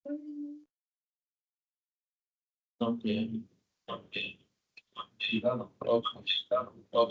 Okay. Okay. Okay. Okay.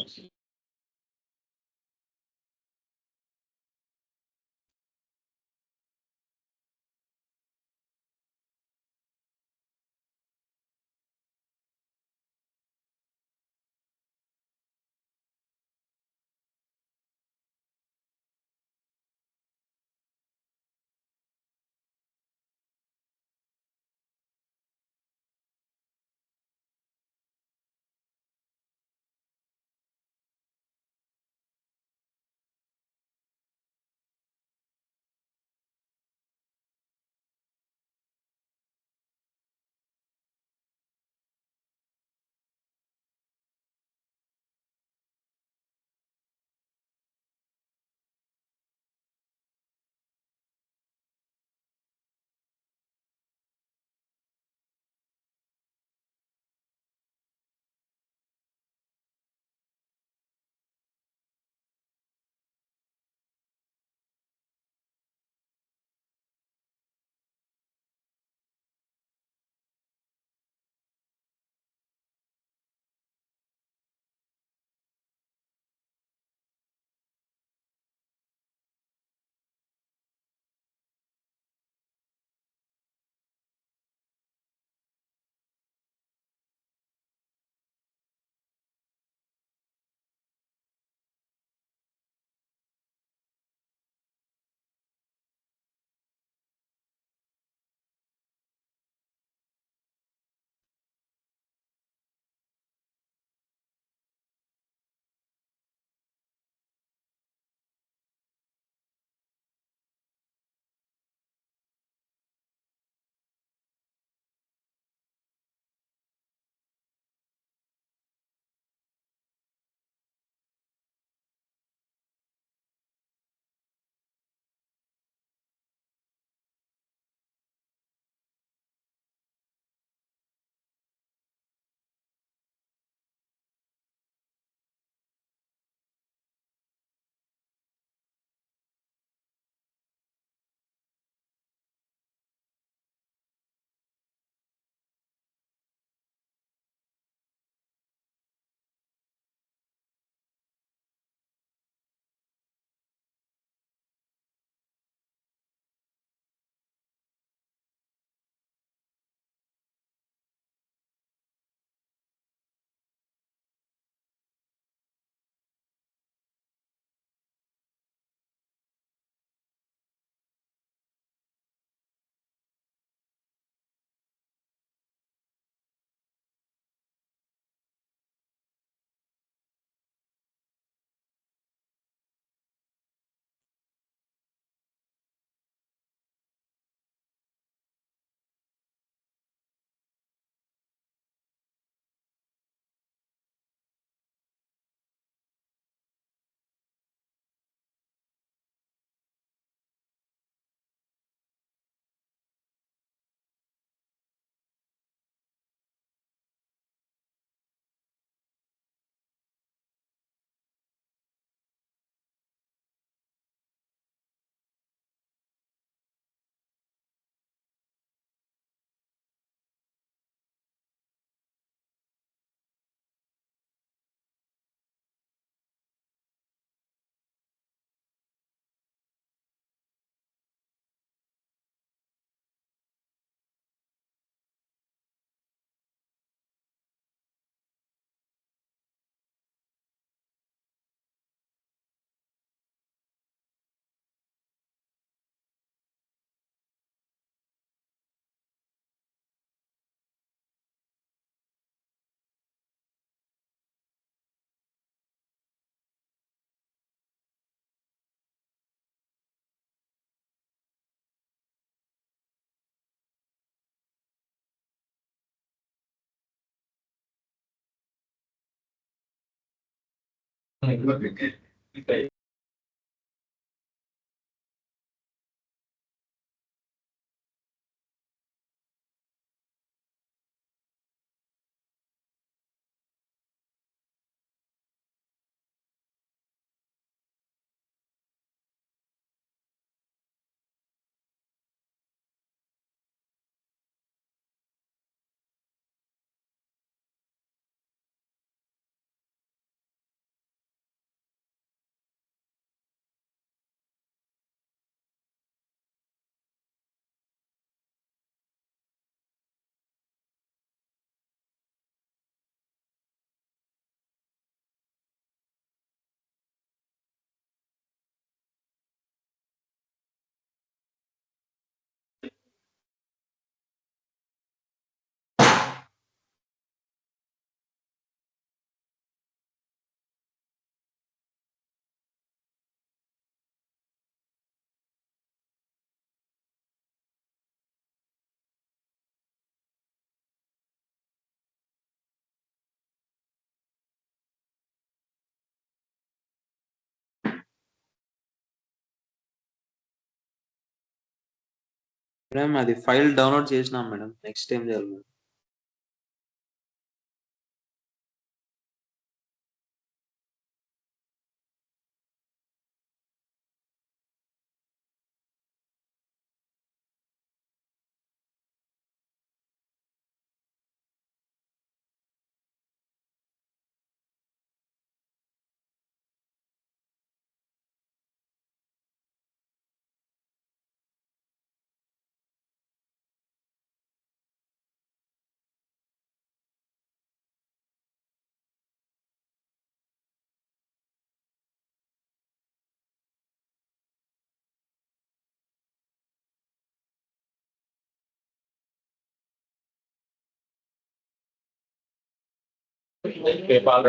Madam అది file download చేసినాం madam. Next ఏం చేయాలి మేడం?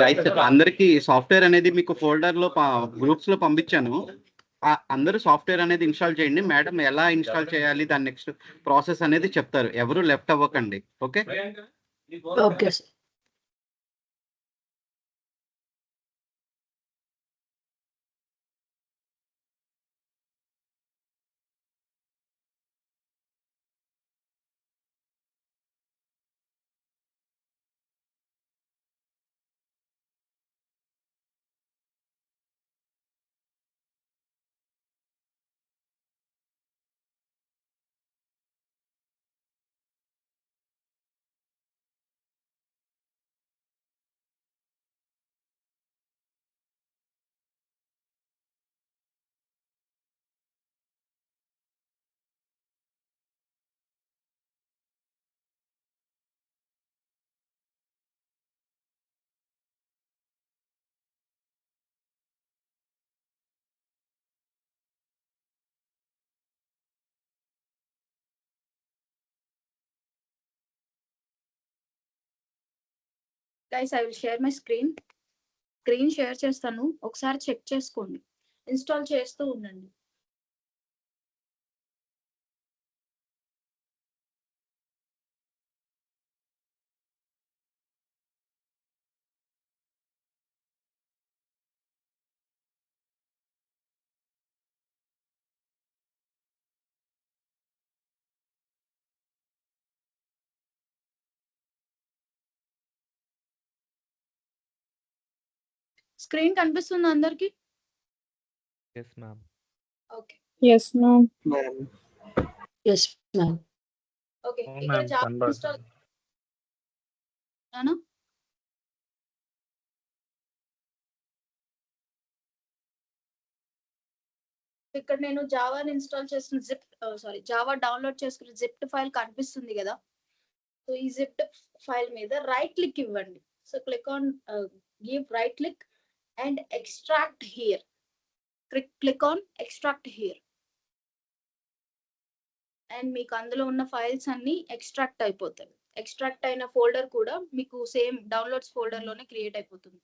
రైట్ సార్, అందరికి సాఫ్ట్వేర్ అనేది మీకు ఫోల్డర్ లో గ్రూప్స్ లో పంపించాను. అందరూ సాఫ్ట్వేర్ అనేది ఇన్స్టాల్ చేయండి. మేడం ఎలా ఇన్స్టాల్ చేయాలి, దాని నెక్స్ట్ ప్రాసెస్ అనేది చెప్తారు. ఎవరు లెఫ్ట్ అవ్వకండి. Okay okay sir. Guys I will share my screen share చేస్తాను, ఒకసారి చెక్ చేసుకోండి, ఇన్స్టాల్ చేస్తూ ఉండండి. స్క్రీన్ కనిపిస్తుంది అందరికి? Yes, ma'am. Okay Yes, ma'am. Yes ma'am. Okay, Oh, ఇక్కడ ma'am, జావా convert. ఇన్స్టాల్ ఇక్కడ నేను జావాని ఇన్స్టాల్ చేసిన జావా డౌన్లోడ్ చేసుకున్న జిప్ట్ ఫైల్ కనిపిస్తుంది కదా. సో ఈ జిప్ట్ ఫైల్ మీద రైట్ క్లిక్ ఇవ్వండి. So click on give right click and extract here. Click on extract here and మీకు అందులో ఉన్న ఫైల్స్ అన్ని ఎక్స్ట్రాక్ట్ అయిపోతాయి. ఎక్స్ట్రాక్ట్ అయిన ఫోల్డర్ కూడా మీకు సేమ్ డౌన్లోడ్స్ ఫోల్డర్ లోనే క్రియేట్ అయిపోతుంది.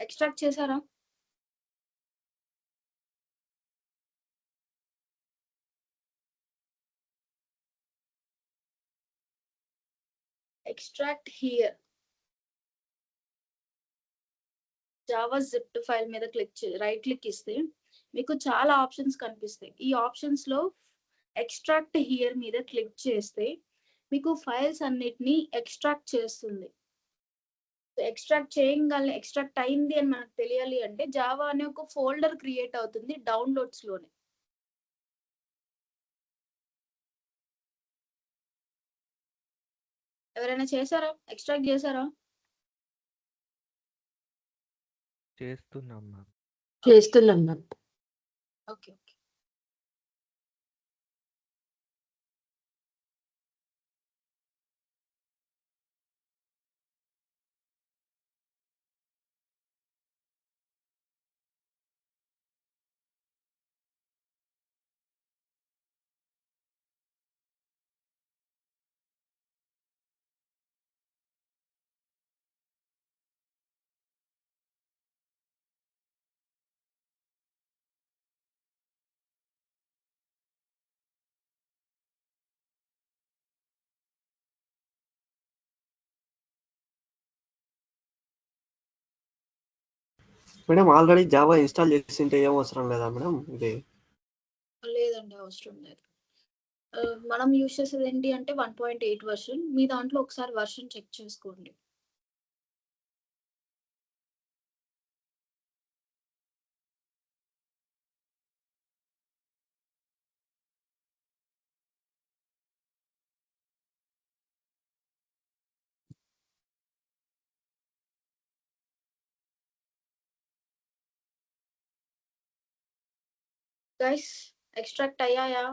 ఎక్స్ట్రాక్ట్ చేశారా? ఎక్స్ట్రాక్ట్ హియర్ జావా జిప్ట్ ఫైల్ మీద రైట్ క్లిక్ ఇస్తే మీకు చాలా ఆప్షన్స్ కనిపిస్తాయి. ఈ ఆప్షన్స్ లో ఎక్స్ట్రాక్ట్ హియర్ మీద క్లిక్ చేస్తే మీకు ఫైల్స్ అన్నిటిని ఎక్స్ట్రాక్ట్ చేస్తుంది. ఎక్స్ట్రాక్ట్ చేయగల ఎక్స్ట్రాక్ట్ అయింది అని మనకు తెలియాలి అంటే జావా అనే ఒక ఫోల్డర్ క్రియేట్ అవుతుంది డౌన్లోడ్స్ లోనే. ఎవరైనా చేశారా? ఎక్స్ట్రాక్ట్ చేశారా? చేస్తున్నాం మ్యామ్. చేస్తున్నాం ma'am. Okay. Madam already Java install చేసింటే ఏం అవసరం లేదా మేడం ఇది? లేదండి, అవసరం లేదు. మనం యూజ్ చేసేది ఏంటి అంటే 1.8 వర్షన్. మీ దాంట్లో ఒకసారి వర్షన్ చెక్ చేసుకోండి. గైస్, ఎక్స్ట్రాక్ట్ అయ్యాయా?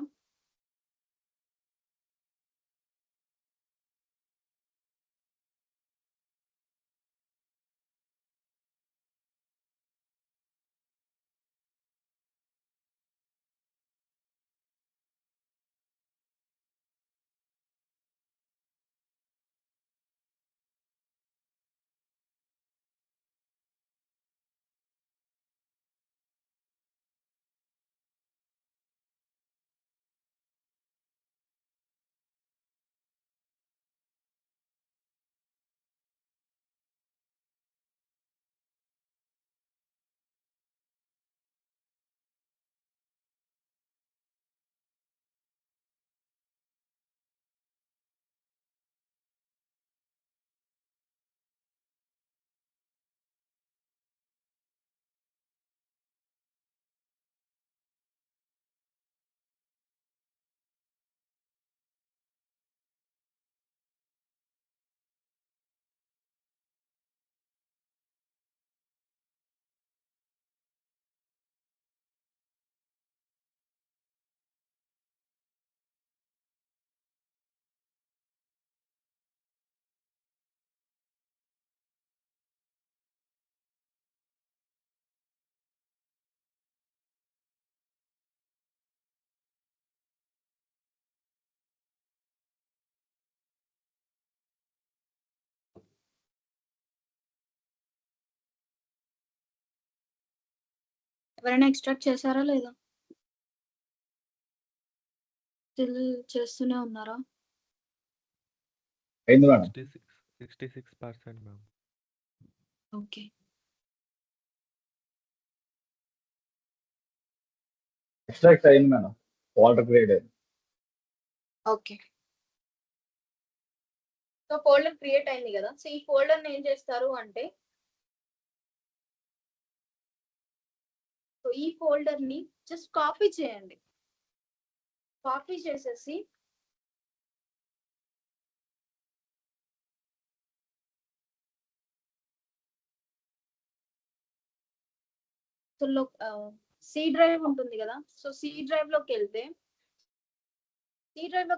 ఎవరైనా ఎక్స్ట్రాక్ట్ చేశారా లేదా? స్టిల్ చేస్తూనే ఉన్నారా? అయింది మేడం. 66% మ్యామ్. ఓకే. ఎక్స్ట్రాక్ట్ అయింది madam. Water grade okay. So folder create అయింది కదా. సో ఈ ఫోల్డర్ ఏం చేస్తారు అంటే, సో ఈ ఫోల్డర్ ని జస్ట్ కాపీ చేయండి. కాపీ చేసేసి సి డ్రైవ్ ఉంటుంది కదా. సో సి డ్రైవ్ లోకి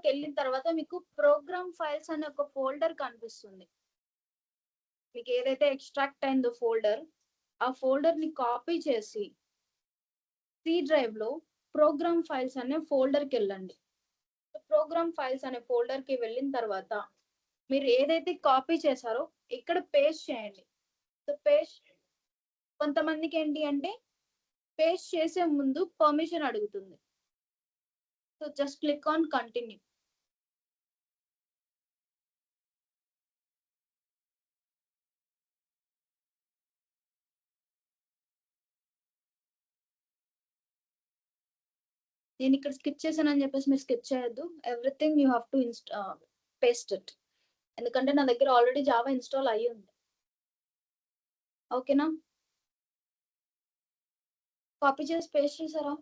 వెళ్ళిన తర్వాత మీకు ప్రోగ్రామ్ ఫైల్స్ అనే ఒక ఫోల్డర్ కనిపిస్తుంది. మీకు ఏదైతే ఎక్స్ట్రాక్ట్ అయిందో ఫోల్డర్, ఆ ఫోల్డర్ ని కాపీ చేసి సి డ్రైవ్ లో ప్రోగ్రామ్ ఫైల్స్ అనే ఫోల్డర్ కి వెళ్ళండి. ప్రోగ్రామ్ ఫైల్స్ అనే ఫోల్డర్ కి వెళ్ళిన తర్వాత మీరు ఏదైతే కాపీ చేశారో ఇక్కడ పేస్ట్ చేయండి. సో పేస్ట్, కొంతమందికి ఏంటి అంటే పేస్ట్ చేసే ముందు పర్మిషన్ అడుగుతుంది. So just click on continue. నేను ఇక్కడ స్కిప్ చేశానని చెప్పేసి మీరు స్కిప్ చేయొద్దు. Everything you have to paste it. ఎందుకంటే నా దగ్గర ఆల్రెడీ జావా ఇన్స్టాల్ అయ్యి ఉంది. ఓకేనా? కాపీ చేసి పేస్ట్ చేశారా?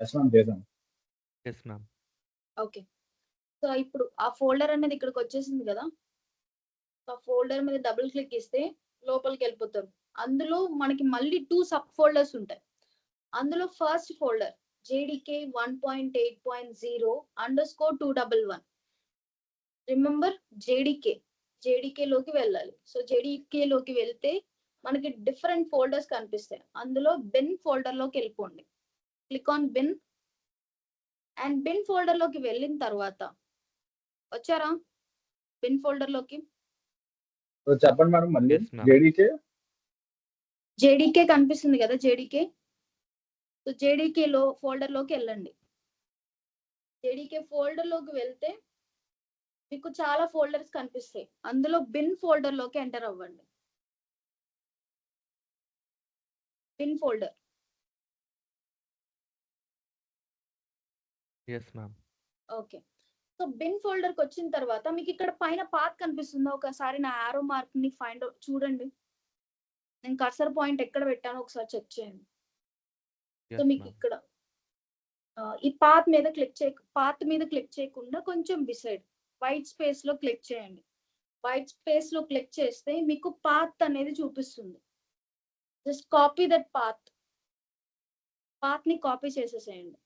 చేశాను. Yes ma'am. ఓకే. సో ఇప్పుడు ఆ ఫోల్డర్ అనేది ఇక్కడికి వచ్చేసింది కదా. ఆ ఫోల్డర్ మీద డబుల్ క్లిక్ ఇస్తే లోపలికి వెళ్ళిపోతారు. అందులో మనకి మళ్ళీ 2 సబ్ ఫోల్డర్స్ ఉంటాయి. అందులో first folder JDK 1.8.0_211. Remember JDK లోకి వెళ్ళాలి. సో JDK లోకి వెళ్తే మనకి డిఫరెంట్ ఫోల్డర్స్ కనిపిస్తాయి. అందులో బిన్ ఫోల్డర్ లోకి వెళ్ళిపోండి. Click on bin. And bin folder లోకి వెళ్ళిన తర్వాత వచ్చారా బిన్ ఫోల్డర్ లోకి? చెప్పండి మేడం. మళ్ళీ Yes, ma'am. JDK కనిపిస్తుంది కదా, JDK. సో JDK ఫోల్డర్ లోకి వెళ్ళండి. JDK ఫోల్డర్ లోకి వెళ్తే మీకు చాలా ఫోల్డర్స్ కనిపిస్తాయి. అందులో బిన్ ఫోల్డర్ లోకి ఎంటర్ అవ్వండి. Bin folder. Yes ma'am. Okay. So bin folder కి వచ్చిన తర్వాత మీకు ఇక్కడ పైన పాత్ కనిపిస్తుందా? ఒకసారి నా యారో మార్క్ ని ఫైండ్ అవుట్ చూడండి. నేను కర్సర్ పాయింట్ ఎక్కడ పెట్టానో ఒకసారి చెక్ చేయండి. సో ఎస్ మీకు మ్యామ్. ఇక్కడ ఈ పాత్ మీద క్లిక్ చేయకుండా కొంచెం బిసైడ్ వైట్ స్పేస్ లో క్లిక్ చేయండి. వైట్ స్పేస్ లో క్లిక్ చేస్తే మీకు పాత్ అనేది చూపిస్తుంది. జస్ట్ కాపీ దట్ పాత్ ని కాపీ చేసేసేయండి.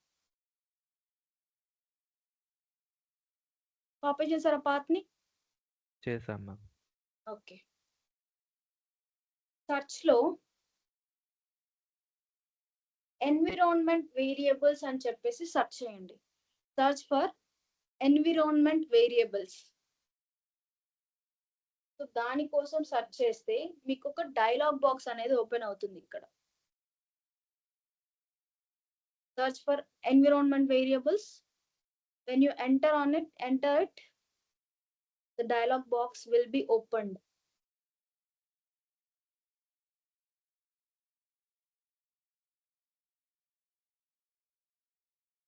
కాపీ చేశారా పాత్ ని? చేసాం మ్యామ్. ఓకే. సర్చ్ లో ఎన్విరాన్మెంట్ వేరియబుల్స్ అని చెప్పేసి సెర్చ్ చేయండి. Search for environment variables. So దానికోసం సెర్చ్ చేస్తే మీకు ఒక డైలాగ్ బాక్స్ అనేది ఓపెన్ అవుతుంది. ఇక్కడ search for environment variables. when you enter it, the dialog box will be opened.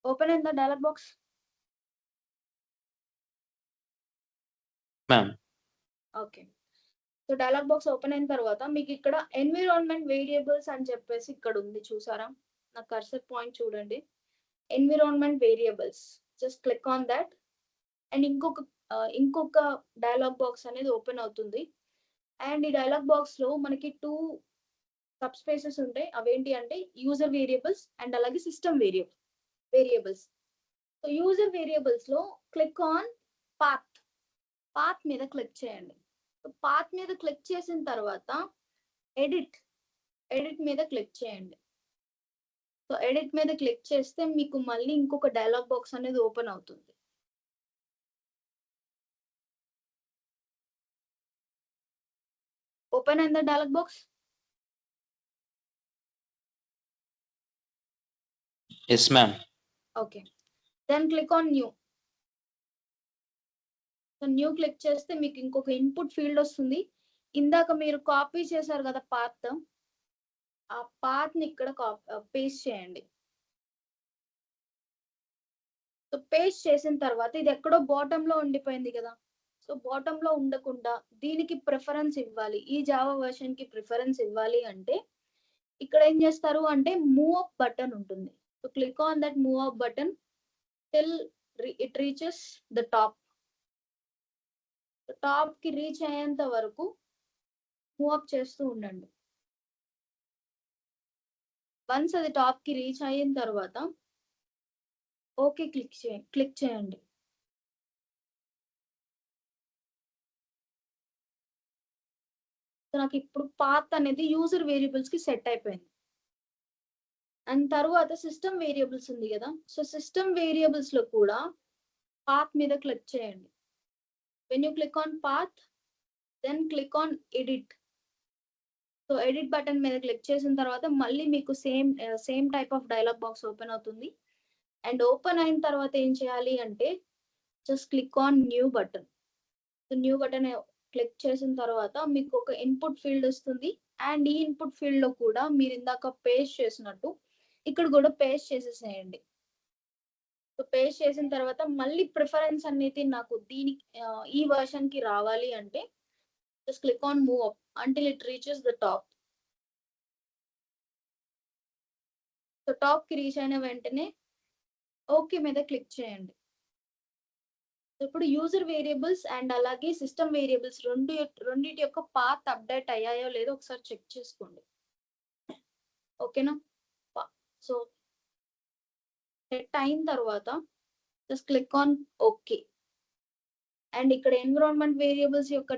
Open in the dialog box. Ma'am. Okay. So dialogue box open అయిన తర్వాత మీకు ఇక్కడ ఎన్విరాన్మెంట్ వేరియబుల్స్ అని చెప్పేసి ఇక్కడ ఉంది, చూసారా? నా కర్సర్ పాయింట్ చూడండి. Environment variables. Just click on that and ఇంకొక డైలాగ్ బాక్స్ అనేది ఓపెన్ అవుతుంది. అండ్ ఈ డైలాగ్ బాక్స్ లో మనకి 2 సబ్ స్పేసెస్ ఉంటాయి. అవేంటి అంటే యూజర్ వేరియబుల్స్ అండ్ అలాగే system variables. So user variables లో క్లిక్ ఆన్ పాత్ మీద క్లిక్ చేయండి. పాత్ మీద క్లిక్ చేసిన తర్వాత ఎడిట్ మీద క్లిక్ చేయండి. సో ఎడిట్ మీద క్లిక్ చేస్తే మీకు మళ్ళీ ఇంకొక డైలాగ్ బాక్స్ అనేది ఓపెన్ అవుతుంది. ఓపెన్ అయిన dialog box. Yes, ma'am. Okay. Then click on new. So new click చేస్తే మీకు ఇంకొక ఇన్పుట్ ఫీల్డ్ వస్తుంది. ఇందాక మీరు కాపీ చేశారు కదా పాత్, ఆ పాత్ ని ఇక్కడ పేస్ట్ చేయండి. సో పేస్ట్ చేసిన తర్వాత ఇది ఎక్కడో బాటమ్ లో ఉండిపోయింది కదా. సో బాటమ్ లో ఉండకుండా దీనికి ప్రిఫరెన్స్ ఇవ్వాలి. ఈ జావా వర్షన్ కి ప్రిఫరెన్స్ ఇవ్వాలి అంటే ఇక్కడ ఏం చేస్తారు అంటే మూవ్ అప్ బటన్ ఉంటుంది. So click on that move up button till it reaches the top. Top కి రీచ్ అయ్యేంత వరకు మూవ్ అప్ చేస్తూ ఉండండి. వన్స్ అది టాప్ కి రీచ్ అయిన తర్వాత ఓకే క్లిక్ చేయండి. నాకు ఇప్పుడు పాత్ అనేది యూజర్ వేరియబుల్స్ కి సెట్ అయిపోయింది. అండ్ తర్వాత సిస్టమ్ వేరియబుల్స్ ఉంది కదా. సో సిస్టమ్ వేరియబుల్స్ లో కూడా పాత్ మీద క్లిక్ చేయండి. When you click on path then click on edit. So edit button మీద క్లిక్ చేసిన తర్వాత మళ్ళీ మీకు same type of dialog box open అవుతుంది. అండ్ ఓపెన్ అయిన తర్వాత ఏం చేయాలి అంటే just click on new button. So new button click చేసిన తర్వాత మీకు ఒక ఇన్పుట్ ఫీల్డ్ వస్తుంది. అండ్ ఈ ఇన్పుట్ ఫీల్డ్ లో కూడా మీరు ఇందాక పేస్ట్ చేసినట్టు ఇక్కడ కూడా పేస్ట్ చేసేసేయండి. సో పేస్ట్ చేసిన తర్వాత మళ్ళీ ప్రిఫరెన్స్ అనేది నాకు ఈ వర్షన్ కి రావాలి అంటే just click on move up until it reaches the top. So top కి రీచ్ అయిన వెంటనే ఓకే మీద క్లిక్ చేయండి. ఇప్పుడు యూజర్ వేరియబుల్స్ అండ్ అలాగే సిస్టమ్ వేరియబుల్స్ రెండింటి యొక్క పాత్ అప్డేట్ అయ్యాయో లేదో ఒకసారి చెక్ చేసుకోండి. ఓకేనా? సో సెట్ అయిన తర్వాత just click on okay. And ఇక్కడ ఎన్విరాన్మెంట్ వేరియబుల్స్ యొక్క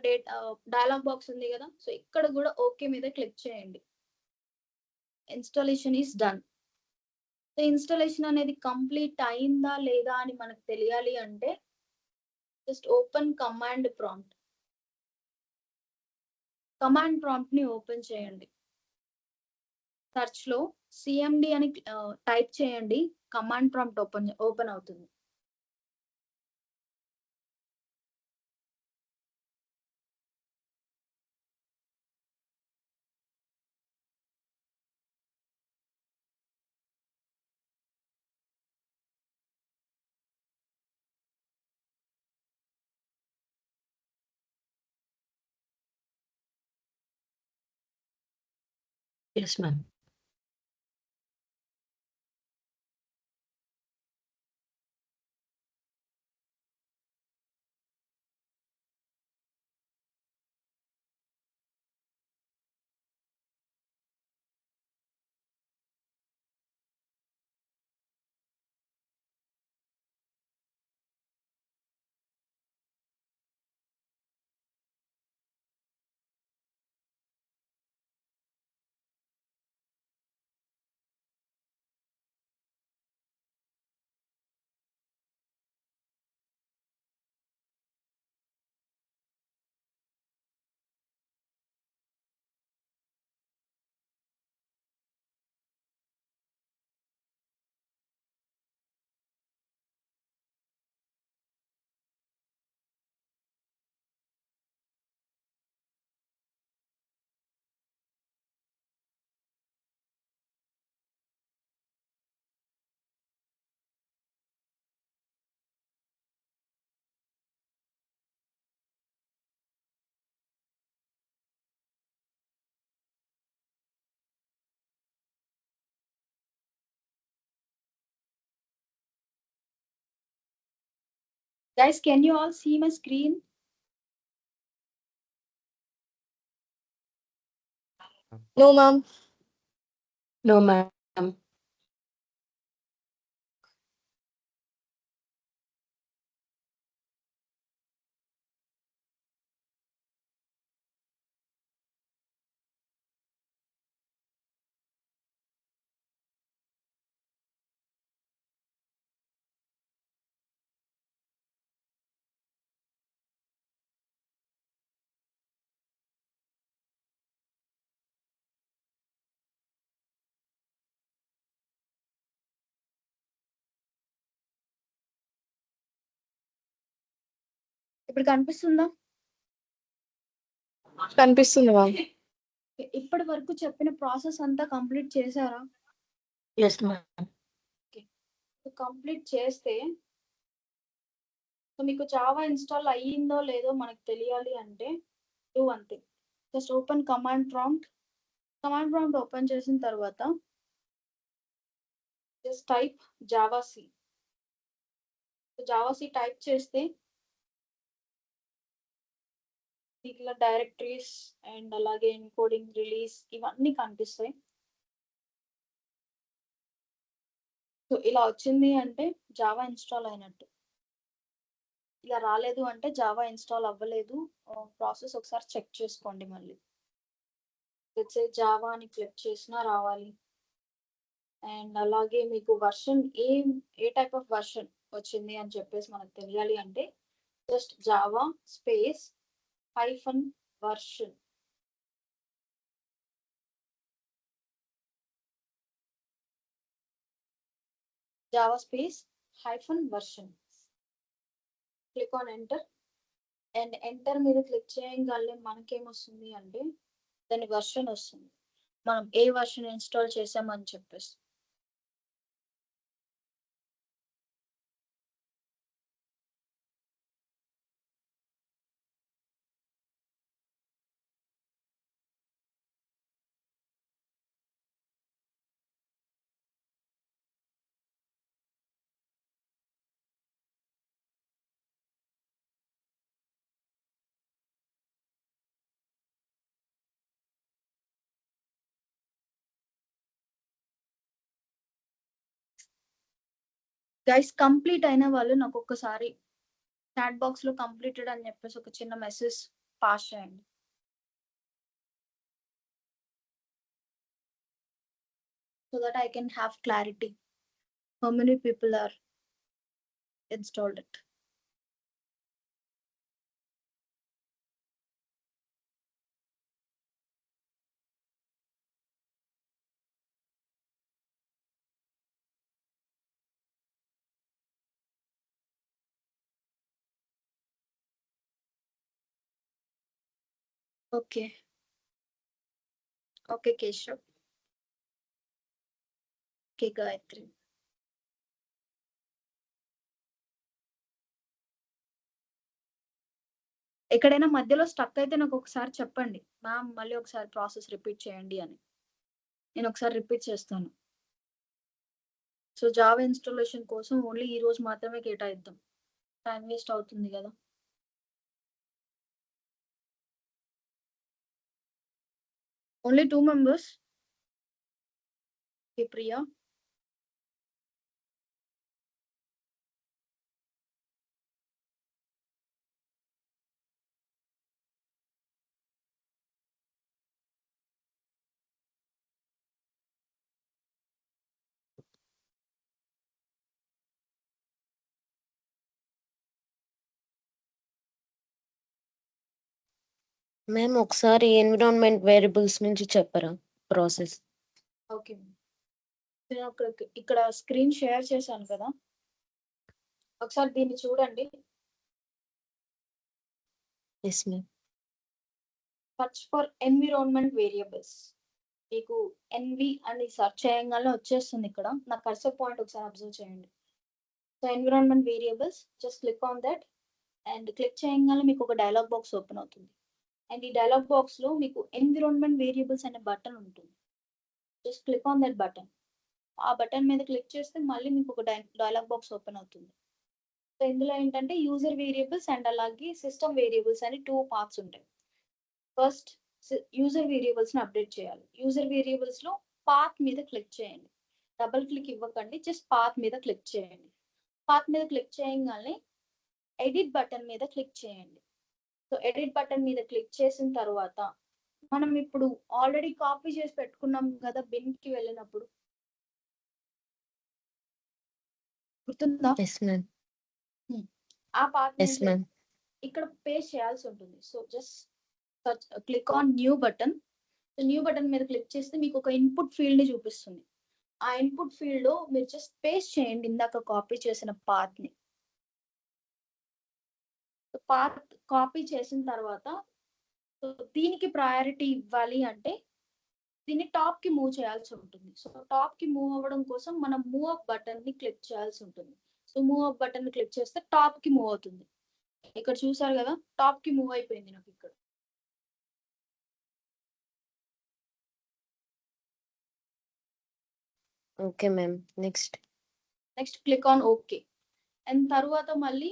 డైలాగ్ బాక్స్ ఉంది కదా. సో ఇక్కడ కూడా ఓకే మీద క్లిక్ చేయండి. Installation is done. So installation అనేది కంప్లీట్ అయిందా లేదా అని మనకు తెలియాలి అంటే just open command prompt. Command prompt ని ఓపెన్ చేయండి. సర్చ్ లో సిఎండి అని టైప్ చేయండి. కమాండ్ ప్రాంప్ట్ ఓపెన్ అవుతుంది. Yes ma'am. Guys, can you all see my screen? No ma'am. No ma'am. ఇప్పుడు కనిపిస్తుందా? కనిపిస్తుంది మ్యామ్. ఇప్పటి వరకు చెప్పిన ప్రాసెస్ అంతా కంప్లీట్ చేశారా? Yes ma'am. కంప్లీట్ చేస్తే మీకు జావా ఇన్స్టాల్ అయ్యిందో లేదో మనకు తెలియాలి అంటే do one thing. Just open command prompt open చేసిన తర్వాత జస్ట్ టైప్ జావాసి టైప్ చేస్తే ఇట్లా డైరెక్టరీస్ అండ్ అలాగే ఎన్కోడింగ్, రిలీజ్ ఇవన్నీ కనిపిస్తాయి. సో ఇలా వచ్చింది అంటే జావా ఇన్స్టాల్ అయినట్టు. ఇలా రాలేదు అంటే జావా ఇన్స్టాల్ అవ్వలేదు. ప్రాసెస్ ఒకసారి చెక్ చేసుకోండి మళ్ళీ. జావా అని క్లిక్ చేసినా రావాలి. అండ్ అలాగే మీకు version A type of version వచ్చింది అని చెప్పేసి మనకు తెలియాలి అంటే just Java space hyphen version. Java space hyphen version. Click on enter. And enter మీద క్లిక్ చేయగానే మనకేమొస్తుంది అంటే దాని వర్షన్ వస్తుంది. మనం ఏ వర్షన్ ఇన్స్టాల్ చేసామని చెప్పేసి. గైస్ కంప్లీట్ అయిన వాళ్ళు నాకు ఒక్కసారి చాట్ బాక్స్ లో కంప్లీటెడ్ అని చెప్పేసి ఒక చిన్న మెసేజ్ పాస్ చేయండి. So that I can have clarity how many people are installed it. Okay. Okay, Keshav. Okay, Gayatri. ఎక్కడైనా మధ్యలో స్టక్ అయితే నాకు ఒకసారి చెప్పండి మ్యామ్, మళ్ళీ ఒకసారి ప్రాసెస్ రిపీట్ చేయండి అని. నేను ఒకసారి రిపీట్ చేస్తాను. సో జావా ఇన్స్టాలేషన్ కోసం ఓన్లీ ఈ రోజు మాత్రమే కేటాయిద్దాం. టైం వేస్ట్ అవుతుంది కదా. Only 2 members. ప్రియా, మేము ఒకసారి ఎన్విరాన్మెంట్ వేరియబుల్స్ నుంచి చెప్పరా ప్రాసెస్? ఓకే. నేను ఇక్కడ స్క్రీన్ షేర్ చేశాను కదా, ఒకసారి దీన్ని చూడండి. Yes ma'am. Search for environment variables. మీకు ఎన్వి అని సెర్చ్ చేయగానే వచ్చేస్తుంది. ఇక్కడ నా కర్సర్ పాయింట్ ఒకసారి అబ్జర్వ్ చేయండి. So environment variables, just click on that and click చేయగానే మీకు ఒక డైలాగ్ బాక్స్ ఓపెన్ అవుతుంది. అండ్ ఈ డైలాగ్ బాక్స్ లో మీకు ఎన్విరాన్మెంట్ వేరియబుల్స్ అనే బటన్ ఉంటుంది. Just click on that button. ఆ బటన్ మీద క్లిక్ చేస్తే మళ్ళీ మీకు ఒక డైలాగ్ బాక్స్ ఓపెన్ అవుతుంది. సో ఇందులో ఏంటంటే యూజర్ వేరియబుల్స్ అండ్ అలాగే సిస్టమ్ వేరియబుల్స్ అని 2 పార్ట్స్ ఉంటాయి. ఫస్ట్ యూజర్ వేరియబుల్స్ ని అప్డేట్ చేయాలి. యూజర్ వేరియబుల్స్ లో పాత్ మీద క్లిక్ చేయండి. డబుల్ క్లిక్ ఇవ్వకండి, జస్ట్ పాత్ మీద క్లిక్ చేయండి. పాత్ మీద క్లిక్ చేయగానే ఎడిట్ బటన్ మీద క్లిక్ చేయండి. సో ఎడిట్ బటన్ మీద క్లిక్ చేసిన తర్వాత మనం ఇప్పుడు ఆల్రెడీ కాపీ చేసి పెట్టుకున్నాం కదా బిన్ కి వెళ్ళినప్పుడు, గుర్తుందా? Yes ma'am. ఆ పాత్ ఎస్ మ్యామ్. ఇక్కడ పేస్ట్ చేయాల్సి ఉంటుంది. So just click on new button. New button మీద క్లిక్ చేస్తే మీకు ఒక ఇన్పుట్ ఫీల్డ్ ని చూపిస్తుంది. ఆ ఇన్పుట్ ఫీల్డ్ లో మీరు జస్ట్ పేస్ట్ చేయండి ఇందాక కాపీ చేసిన పాత్ ని. పాత్ కాపీ చేసిన తర్వాత దీనికి ప్రయారిటీ ఇవ్వాలి అంటే దీన్ని టాప్ కి మూవ్ చేయాల్సి ఉంటుంది. సో టాప్ కి మూవ్ అవ్వడం కోసం మనం మూవ్ అప్ బటన్ ని క్లిక్ చేయాల్సి ఉంటుంది. సో మూవ్ అప్ బటన్ ని క్లిక్ చేస్తే టాప్ కి మూవ్ అవుతుంది. ఇక్కడ చూసారు కదా, టాప్ కి మూవ్ అయిపోయింది నాకు ఇక్కడ. Okay ma'am. Next click on okay. And తర్వాత మళ్ళీ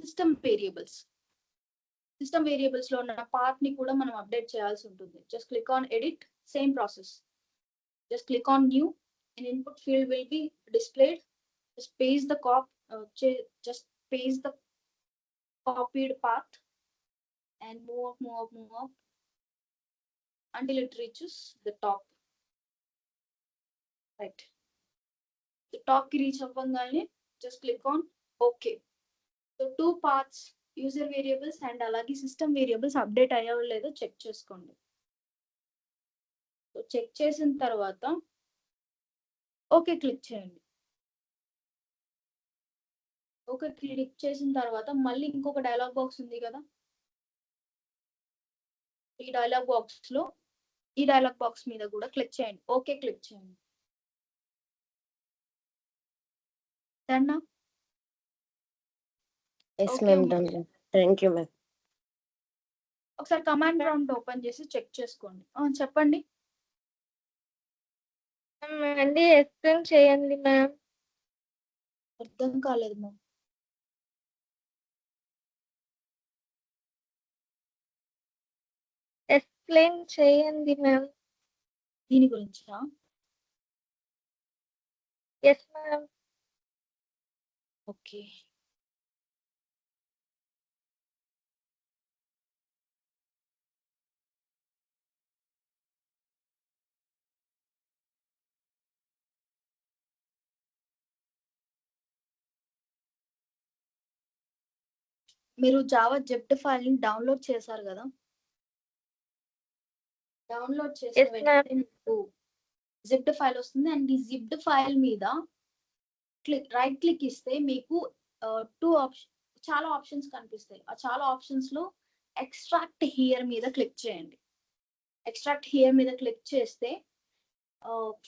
సిస్టమ్ వేరియబుల్స్ లో ఉన్న పార్ట్ ని కూడా మనం అప్డేట్ చేయాల్సి ఉంటుంది. Just click on edit, same process. Just click on new and input field will be displayed. Just paste the copied path and move up until it reaches the top. Right. The top ki reach avvangane just click on OK. So 2 paths, user variables and alagi system variables update ayyavo ledo check cheskondi. So check chesin tarvata okay click చేయండి. Okay click చేసిన తర్వాత మళ్ళీ ఇంకొక dialog box ఉంది కదా, ఈ dialog box మీద కూడా క్లిక్ చేయండి. ఓకే క్లిక్ చేయండి. Done. Yes ma'am. Done. Thank you ma'am. ఒకసారి కమాండ్ ప్రాంప్ట్ ఓపెన్ చేసి చెక్ చేసుకోండి. చెప్పండి. అండి ఎక్స్ప్లెయిన్ చేయండి మ్యామ్. అర్థం కాలేదు మ్యామ్. ఎక్స్ప్లెయిన్ చేయండి మ్యామ్. దీని గురించా? Yes ma'am. ఓకే. మీరు జావా జిప్డ్ ఫైల్ ని డౌన్లోడ్ చేశారు కదా, డౌన్లోడ్ చేసిన వెంటనే మీకు జిప్డ్ ఫైల్ వస్తుంది. అండ్ ఈ జిప్డ్ ఫైల్ మీద రైట్ క్లిక్ ఇస్తే మీకు చాలా ఆప్షన్స్ కనిపిస్తాయి. ఆ చాలా ఆప్షన్స్ లో ఎక్స్ట్రాక్ట్ హియర్ మీద క్లిక్ చేయండి. ఎక్స్ట్రాక్ట్ హియర్ మీద క్లిక్ చేస్తే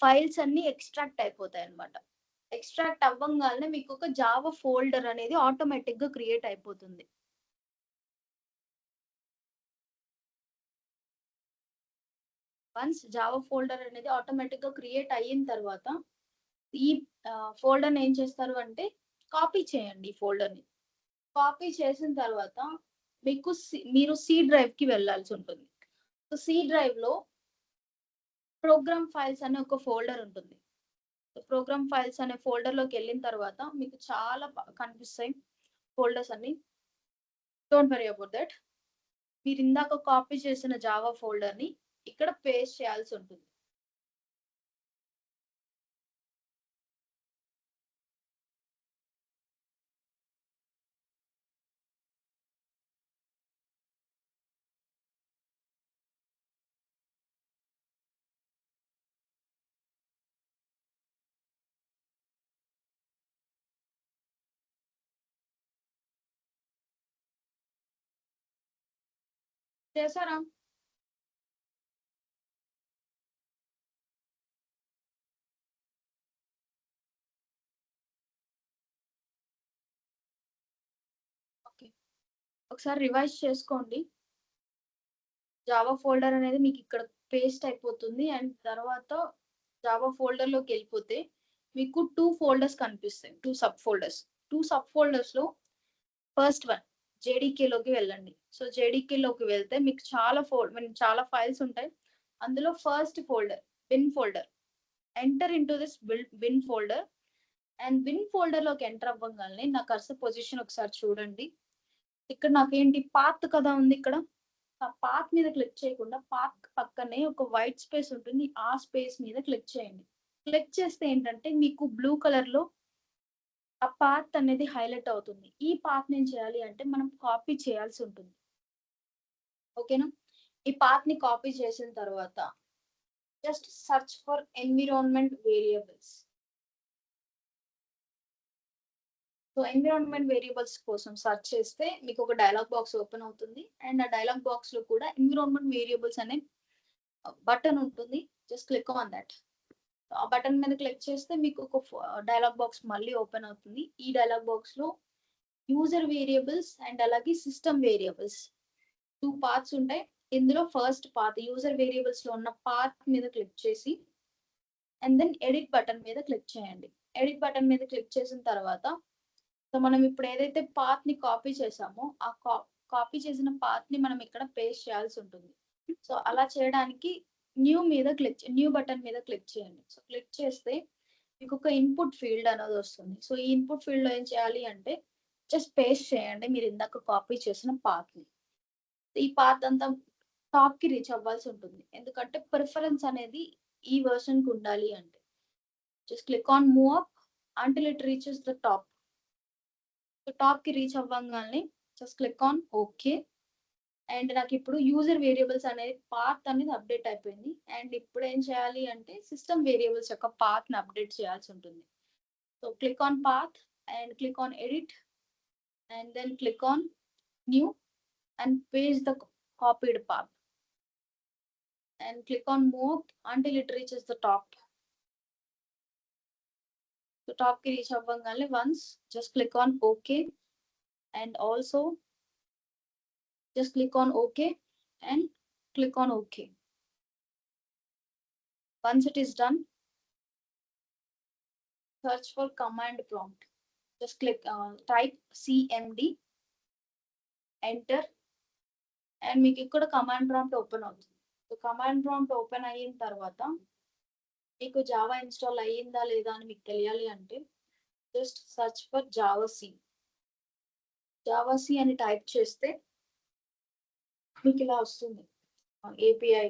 ఫైల్స్ అన్ని ఎక్స్ట్రాక్ట్ అయిపోతాయి అన్నమాట. ఎక్స్ట్రాక్ట్ అవ్వగానే మీకు ఒక జావా ఫోల్డర్ అనేది ఆటోమేటిక్ గా క్రియేట్ అయిపోతుంది. వన్స్ జావా ఫోల్డర్ అనేది ఆటోమేటిక్ గా క్రియేట్ అయిన తర్వాత ఈ ఫోల్డర్ ఏం చేస్తారు అంటే కాపీ చేయండి ఈ ఫోల్డర్ ని. కాపీ చేసిన తర్వాత మీకు మీరు సి డ్రైవ్ కి వెళ్ళాల్సి ఉంటుంది. సో సి డ్రైవ్ లో ప్రోగ్రామ్ ఫైల్స్ అనే ఒక ఫోల్డర్ ఉంటుంది. ప్రోగ్రామ్ ఫైల్స్ అనే ఫోల్డర్ లోకి వెళ్ళిన తర్వాత మీకు చాలా కనిపిస్తాయి ఫోల్డర్స్ అన్ని. Don't worry about that. మీరు ఇందాక కాపీ చేసిన జావా ఫోల్డర్ ని ఇక్కడ పేస్ట్ చేయాల్సి ఉంటుంది. చేశారా? ఓకే, ఒకసారి రివైజ్ చేసుకోండి. జావా ఫోల్డర్ అనేది మీకు ఇక్కడ పేస్ట్ అయిపోతుంది. అండ్ తర్వాత జావా ఫోల్డర్ లోకి వెళ్ళిపోతే మీకు 2 ఫోల్డర్స్ కనిపిస్తాయి, 2 సబ్ ఫోల్డర్స్. 2 సబ్ ఫోల్డర్స్ లో ఫస్ట్ వన్ జేడీకే లోకి వెళ్ళండి. సో జేడీకే లోకి వెళ్తే మీకు చాలా ఫైల్స్ ఉంటాయి. అందులో first folder bin folder. Enter into this bin folder. And bin folder లోకి ఎంటర్ అవ్వగానే నా కర్సర్ పొజిషన్ ఒకసారి చూడండి. ఇక్కడ నాకేంటి పాత్ కదా ఉంది. ఇక్కడ ఆ పాత్ మీద క్లిక్ చేయకుండా పాత్ పక్కనే ఒక వైట్ స్పేస్ ఉంటుంది, ఆ స్పేస్ మీద క్లిక్ చేయండి. క్లిక్ చేస్తే ఏంటంటే మీకు బ్లూ కలర్ లో ఆ పాత్ అనేది హైలైట్ అవుతుంది. ఈ పాత్ నేను చేయాలి అంటే మనం కాపీ చేయాల్సి ఉంటుంది. ఓకేనా? ఈ పాత్ ని కాపీ చేసిన తర్వాత just search for environment variables. So environment variables కోసం సర్చ్ చేస్తే మీకు ఒక డైలాగ్ బాక్స్ ఓపెన్ అవుతుంది. అండ్ ఆ డైలాగ్ బాక్స్ లో కూడా ఎన్విరాన్మెంట్ వేరియబుల్స్ అనే బటన్ ఉంటుంది. Just click on that. ఆ బటన్ మీద క్లిక్ చేస్తే మీకు ఒక డైలాగ్ బాక్స్ మళ్ళీ ఓపెన్ అవుతుంది. ఈ డైలాగ్ బాక్స్ లో యూజర్ వేరియబుల్స్ అండ్ అలాగే సిస్టమ్ వేరియబుల్స్ 2 పార్ట్స్ ఉంటాయి. ఇందులో ఫస్ట్ పార్ట్ యూజర్ వేరియబుల్స్ లో ఉన్న పార్ట్ మీద క్లిక్ చేసి అండ్ దెన్ ఎడిట్ బటన్ మీద క్లిక్ చేయండి. ఎడిట్ బటన్ మీద క్లిక్ చేసిన తర్వాత సో మనం ఇప్పుడు ఏదైతే పాత్ ని కాపీ చేసామో ఆ కాపీ చేసిన పాత్ ని మనం ఇక్కడ పేస్ట్ చేయాల్సి ఉంటుంది. సో అలా చేయడానికి న్యూ బటన్ మీద క్లిక్ చేయండి. సో క్లిక్ చేస్తే మీకు ఒక ఇన్పుట్ ఫీల్డ్ అనేది వస్తుంది. సో ఈ ఇన్పుట్ ఫీల్డ్ లో ఏం చేయాలి అంటే జస్ట్ పేస్ట్ చేయండి మీరు ఇందాక కాపీ చేసిన పాత్ ని. ఈ పాత్ అంతా టాప్ కి రీచ్ అవ్వాల్సి ఉంటుంది. ఎందుకంటే ప్రిఫరెన్స్ అనేది ఈ వర్షన్ కి ఉండాలి అంటే just click on move up until it reaches the top. So top కి రీచ్ అవ్వగానే just click on okay. And నాకు ఇప్పుడు యూజర్ వేరియబుల్స్ అనేది పాత్ అనేది అప్డేట్ అయిపోయింది. అండ్ ఇప్పుడు ఏం చేయాలి అంటే సిస్టమ్ వేరియబుల్స్ యొక్క పాత్ ని అప్డేట్ చేయాల్సి ఉంటుంది. So click on path and click on edit and then click on new and paste the copied path and click on move until it reaches the top. So top ki reach avvangane once just click on OK and also just click on OK and click on OK. Once it is done, search for command prompt. Just click type CMD, enter and మీకు ఇక్కడ command prompt open అవుతుంది. So command prompt open అయిన తర్వాత మీకు Java install అయ్యిందా లేదా అని మీకు తెలియాలి అంటే just search for Java C అని టైప్ చేస్తే మీకు ఇలా వస్తుంది. ఏపీఐ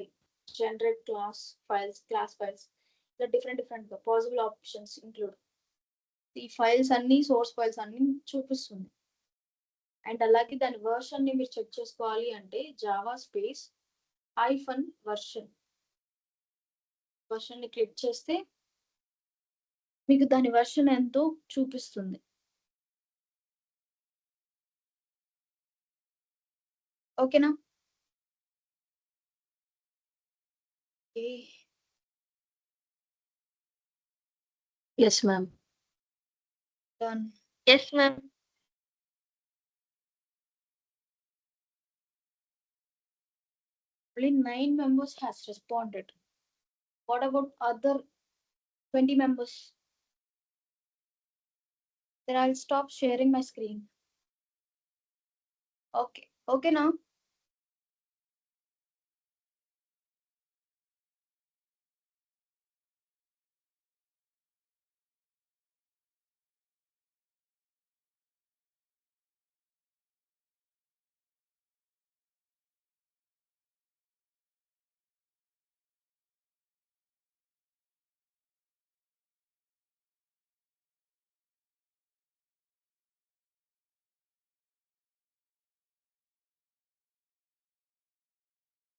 జనరేట్ క్లాస్ ఫైల్స్ ఇలా డిఫరెంట్ పాసిబుల్ ఆప్షన్స్ ఇంక్లూడ్ ఈ ఫైల్స్ అన్ని సోర్స్ ఫైల్స్ అన్ని చూపిస్తుంది. అండ్ అలాగే దాని వర్షన్ ని మీరు చెక్ చేసుకోవాలి అంటే జావా స్పేస్ హైఫన్ వర్షన్ ని క్లిక్ చేస్తే మీకు దాని వర్షన్ ఎంతో చూపిస్తుంది. ఓకేనా? Yes ma'am. Done. Yes ma'am. Only 9 members has responded. What about other 20 members? Then I'll stop sharing my screen. Okay. Okay now.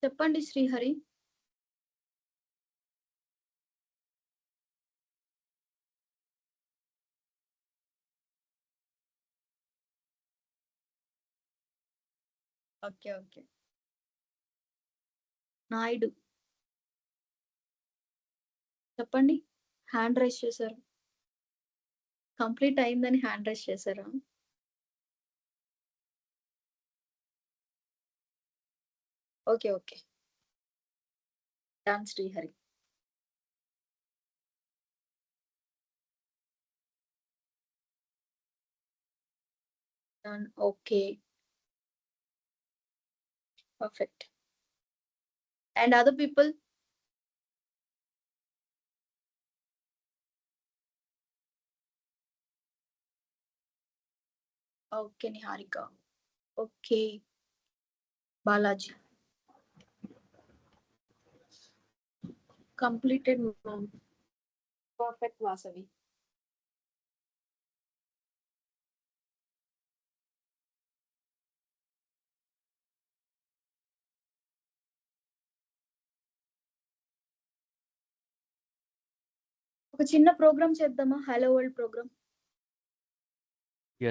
చెప్పండి శ్రీహరి. Okay okay. నాయుడు చెప్పండి. హ్యాండ్ రైస్ చేశారు. కంప్లీట్ అయిందని హ్యాండ్ రైస్ చేశారా? Okay okay. Done Srihari. Done. Okay. Perfect. And other people? Okay, Niharika. Okay. Balaji. Completed, ma'am. Perfect, Vasavi. ఒక చిన్న program చేద్దామా? Hello world program.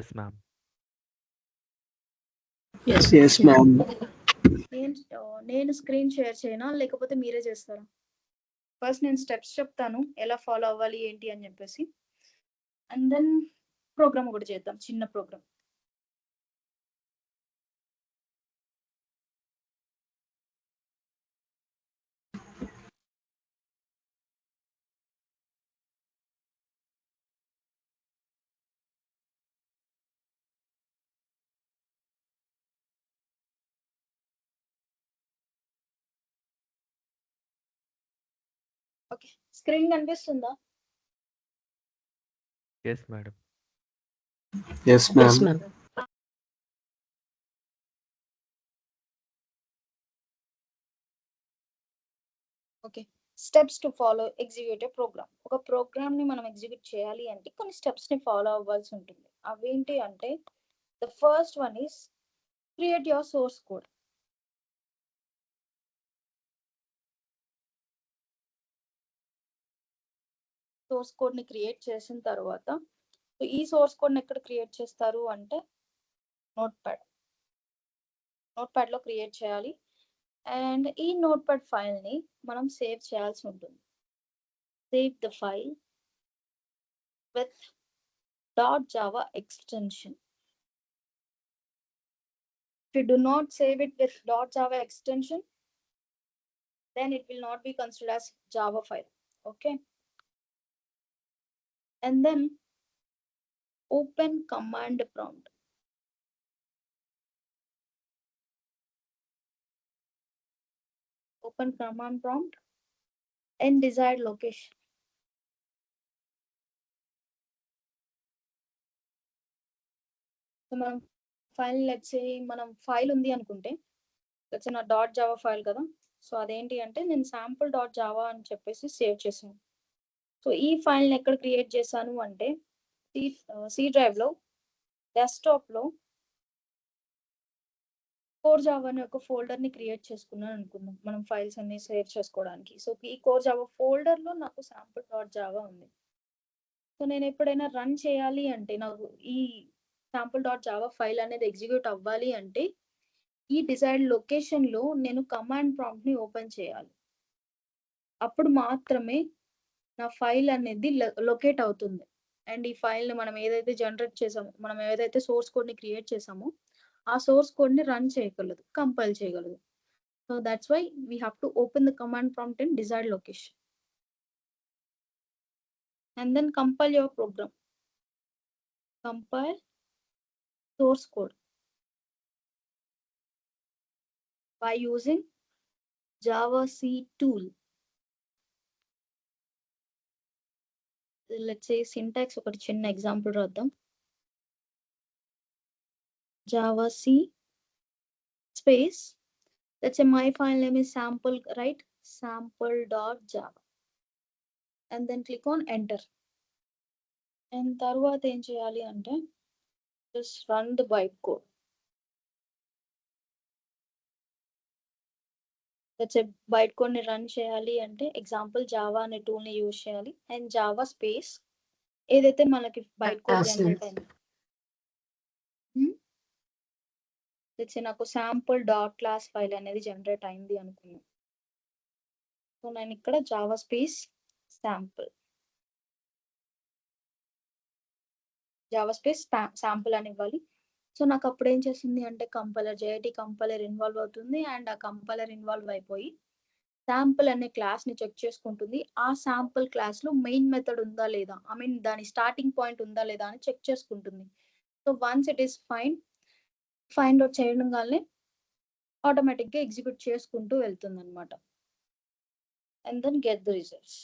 Yes ma'am. Yes ma'am. నేను screen share చేయనా లేకపోతే మీరే చేస్తారా? ఫస్ట్ నేను స్టెప్స్ చెప్తాను ఎలా ఫాలో అవ్వాలి ఏంటి అని చెప్పేసి, అండ్ దెన్ ప్రోగ్రామ్ ఒకటి చేద్దాం, చిన్న ప్రోగ్రామ్. ఓకే, స్క్రీన్ కనిపిస్తుందా? Yes madam. Yes ma'am. Okay, steps to follow execute program. ఒక ప్రోగ్రామ్ ని మనం ఎగ్జిక్యూట్ చేయాలి అంటే కొన్ని స్టెప్స్ ని ఫాలో అవ్వాల్సి ఉంటుంది. అవేంటి అంటే, the first one is create your source code. Source code ని క్రియేట్ చేసిన తర్వాత, ఈ సోర్స్ కోడ్ ని ఎక్కడ క్రియేట్ చేస్తారు అంటే నోట్ ప్యాడ్ లో క్రియేట్ చేయాలి. అండ్ ఈ నోట్ ప్యాడ్ ఫైల్ ని మనం సేవ్ చేయాల్సి ఉంటుంది. Save the file with .java extension. If you do not save it with .java extension, then it will not be considered as Java file. Okay. And then open command prompt. Open command prompt and desired location. So మనం file let's say మనం file ఉంది అనుకుంటే, let's say నా .java file కదా, so అదేంటి అంటే నేను sample.java అని చెప్పేసి సేవ్ చేసాను. సో ఈ ఫైల్ ని ఎక్కడ క్రియేట్ చేశాను అంటే సి డ్రైవ్ లో డెస్క్టాప్ లో కోర్ జావా అనే ఒక ఫోల్డర్ ని క్రియేట్ చేసుకున్నాను అనుకుందాం, మనం ఫైల్స్ అన్ని సేవ్ చేసుకోవడానికి. సో ఈ కోర్ జావా ఫోల్డర్ లో నాకు sample.java ఉంది. సో నేను ఎప్పుడైనా రన్ చేయాలి అంటే, నాకు ఈ sample.java ఫైల్ అనేది ఎగ్జిక్యూట్ అవ్వాలి అంటే, ఈ డిజైర్డ్ లొకేషన్ లో నేను కమాండ్ ప్రాంప్ట్ ని ఓపెన్ చేయాలి. అప్పుడు మాత్రమే నా ఫైల్ అనేది లొకేట్ అవుతుంది. అండ్ ఈ ఫైల్ ని మనం ఏదైతే జనరేట్ చేసామో, మనం ఏదైతే సోర్స్ కోడ్ ని క్రియేట్ చేసామో, ఆ సోర్స్ కోడ్ ని రన్ చేయగలదు, కంపైల్ చేయగలదు. So that's why we have to open the command prompt in desired location. And then compile your program. Compile source code by using Java C tool. Let's say syntax ఒకటి చిన్న example రాద్దాం. Java C space. Let's say my file name is sample, right? Sample.java. And then click on enter. And తర్వాత ఏం చేయాలి అంటే just run the bytecode. Let's say bytecode ని run చేయాలి అంటే ఎగ్జాంపుల్ జావా అనే టూల్ ని యూజ్ చేయాలి అండ్ జావా స్పేస్ ఏదైతే మనకి bytecode జనరేట్ అయింది. లెట్స్ సే నాకు శాంపుల్ డాట్ క్లాస్ ఫైల్ అనేది జనరేట్ అయింది అనుకున్నాను. సో నేను ఇక్కడ జావా స్పేస్ శాంపుల్ అని ఇవ్వాలి. సో నాకు అప్పుడు ఏం చేస్తుంది అంటే కంపైలర్ JIT కంపైలర్ ఇన్వాల్వ్ అవుతుంది అండ్ ఆ కంపైలర్ ఇన్వాల్వ్ అయిపోయి శాంపుల్ అనే క్లాస్ ని చెక్ చేసుకుంటుంది. ఆ శాంపుల్ క్లాస్ లో మెయిన్ మెథడ్ ఉందా లేదా, ఐ మీన్ దాని స్టార్టింగ్ పాయింట్ ఉందా లేదా అని చెక్ చేసుకుంటుంది. So once it is find out చేయడం వల్లే ఆటోమేటిక్ గా ఎగ్జిక్యూట్ చేసుకుంటూ వెళ్తుంది అనమాట. And then get the results.